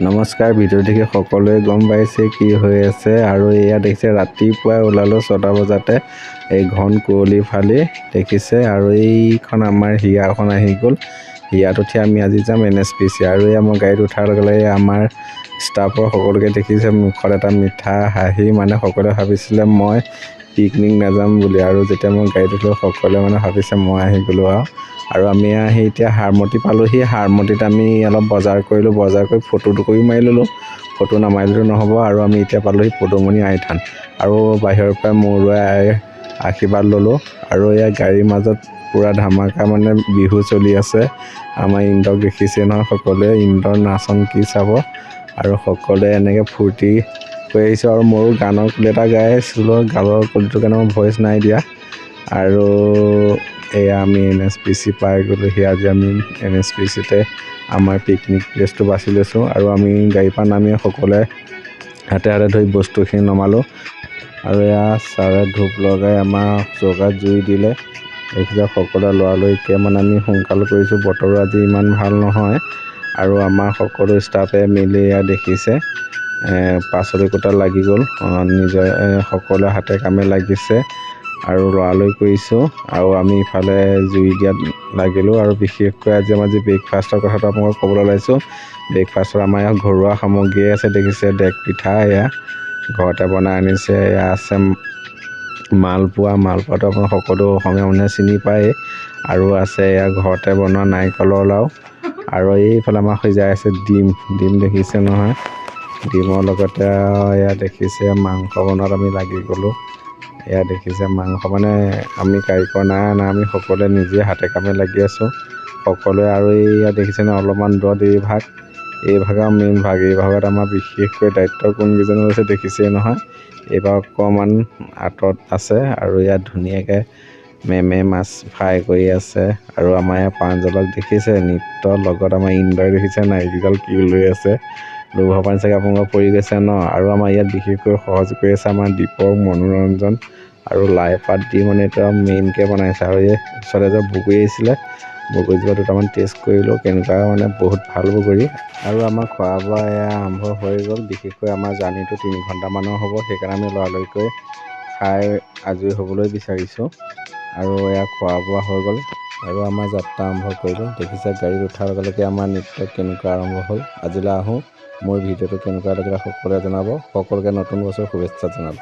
নমস্কাৰ, ভিডিঅ' দেখি সকলোৱে গম পাইছে কি হৈ আছে। আৰু এয়া দেখিছে ৰাতিপুৱাই ওলালো 6টা বজাতে এই ঘন কুঁৱলী ফালি দেখিছে। আৰু এইখন আমাৰ হিয়াখন আহি গ'ল। হিয়াত উঠি আমি আজি যাম NSPC। আৰু এয়া মই গাড়ীত উঠাৰ লগে লগে আমাৰ ষ্টাফৰ সকলোকে দেখিছে মুখত এটা মিঠা হাঁহি, মানে সকলোৱে ভাবিছিলে মই পিকনিক নাযাম বুলি। আৰু যেতিয়া মই গাড়ীত উঠিলোঁ সকলোৱে মানে ভাবিছে মই আহি গ'লোঁ আৰু আমি আহি এতিয়া হাৰমতি পালোঁহি। হাৰমতিত আমি অলপ বজাৰ কৰিলোঁ, বজাৰ কৰি ফটো কৰি মাৰি ল'লোঁ। ফটো নামাৰিলেতো নহ'ব। আৰু আমি এতিয়া পালোঁহি পদুমণি আই থান। আৰু বাহিৰৰ পৰা মূৰলৈ আশীৰ্বাদ ল'লোঁ। আৰু এয়া গাড়ীৰ মাজত পূৰা ধামাকা মানে বিহু চলি আছে। আমাৰ ইন্দ্ৰক দেখিছে নহয় সকলোৱে, ইন্দ্ৰৰ নাচন কি চাব। আৰু সকলোৱে এনেকৈ ফূৰ্তি কৰি আহিছোঁ। আৰু মোৰো গানৰ কুল এটা গাই আছিলোঁ, গালৰ কুলটোৰ কাৰণে মই ভইচ নাই দিয়া। আৰু এয়া আমি NSPC পাই গ'লোঁহি। আজি আমি NSPCতে আমাৰ পিকনিক প্লেচটো বাছি লৈছোঁ। আৰু আমি গাড়ীৰ পৰা নামি সকলোৱে হাতে হাতে ধৰি বস্তুখিনি নমালোঁ। আৰু এয়া ছাৰে ধূপ লগাই আমাৰ চৌকাত জুই দিলে। দেখিছে সকলোৱে লৰালৰিকৈ মানে আমি সোনকাল কৰিছোঁ, বতৰো আজি ইমান ভাল নহয়। আৰু আমাৰ সকলো ষ্টাফে মিলি এয়া দেখিছে পাচলি কোটাত লাগি গ'ল, নিজৰ সকলোৱে হাতে কামে লাগিছে আৰু লৰালৰি কৰিছোঁ। আৰু আমি ইফালে জুই দিয়াত লাগিলোঁ। আৰু বিশেষকৈ আজি আমাৰ ব্ৰেকফাষ্টৰ কথাটো আপোনালোকক ক'বলৈ ওলাইছোঁ। ব্ৰেকফাষ্টত আমাৰ ইয়াত ঘৰুৱা সামগ্ৰীয়ে আছে। দেখিছে ডেক পিঠা এয়া ঘৰতে বনাই আনিছে। এয়া আছে মালপোৱা, মালপোৱাটো আপোনাৰ সকলো অসমীয়া মানুহে চিনি পায়েই। আৰু আছে এয়া ঘৰতে বনোৱা নাৰিকলৰ লাড়ু। আৰু এইফালে আমাৰ সিজাই আছে ডিম দেখিছে নহয়। ডিমৰ লগতে এয়া দেখিছে মাংস বনোৱাত আমি লাগি গ'লোঁ। এয়া দেখিছে মাংস মানে আমি কাৰিকৰ নাই অনা, আমি সকলোৱে নিজে হাতে কামে লাগি আছোঁ সকলোৱে। আৰু এয়া দেখিছেনে অলপমান দূৰত এই ভাগৰ মেইন ভাগ, এই ভাগত আমাৰ বিশেষকৈ দায়িত্ব কোনকেইজনে লৈছে দেখিছেই নহয়। এইবাৰ অকণমান আঁতৰত আছে। আৰু ইয়াত ধুনীয়াকৈ মেমে মাছ ফ্ৰাই কৰি আছে। আৰু আমাৰ ইয়াৰ প্ৰাঞ্জলক দেখিছে নৃত্যৰ লগত, আমাৰ ইন্দ্ৰই দেখিছে নাইকিডাল কি লৈ আছে, লোভৰ পানী চাগে আপোনালোকৰ পৰি গৈছে ন। আৰু আমাৰ ইয়াত বিশেষকৈ সহযোগ কৰি আছে আমাৰ দীপক, মনোৰঞ্জন আৰু লাই পাত দি মানে এইটো মেইনকৈ বনাইছে। আৰু এই ওচৰতে যে বগৰী আহিছিলে, বগৰীজোপা দুটামান টেষ্ট কৰিলোঁ কেনেকুৱা, মানে বহুত ভাল বগৰী। আৰু আমাৰ খোৱা বোৱা এয়া আৰম্ভ হৈ গ'ল। বিশেষকৈ আমাৰ জাৰ্ণিটো 3 ঘণ্টামানৰ হ'ব, সেইকাৰণে আমি লৰালৰিকৈ খাই আজৰি হ'বলৈ বিচাৰিছোঁ। আৰু এয়া খোৱা বোৱা হৈ গ'ল আৰু আমাৰ যাত্ৰা আৰম্ভ কৰিলোঁ। দেখিছে গাড়ীত উঠাৰ লগে লগে আমাৰ নৃত্য কেনেকুৱা আৰম্ভ হ'ল। আজিলৈ আহোঁ, মোৰ ভিডিঅ'টো কেনেকুৱা লাগিলে সকলোৱে জনাব। সকলোকে নতুন বছৰ শুভেচ্ছা জনালোঁ।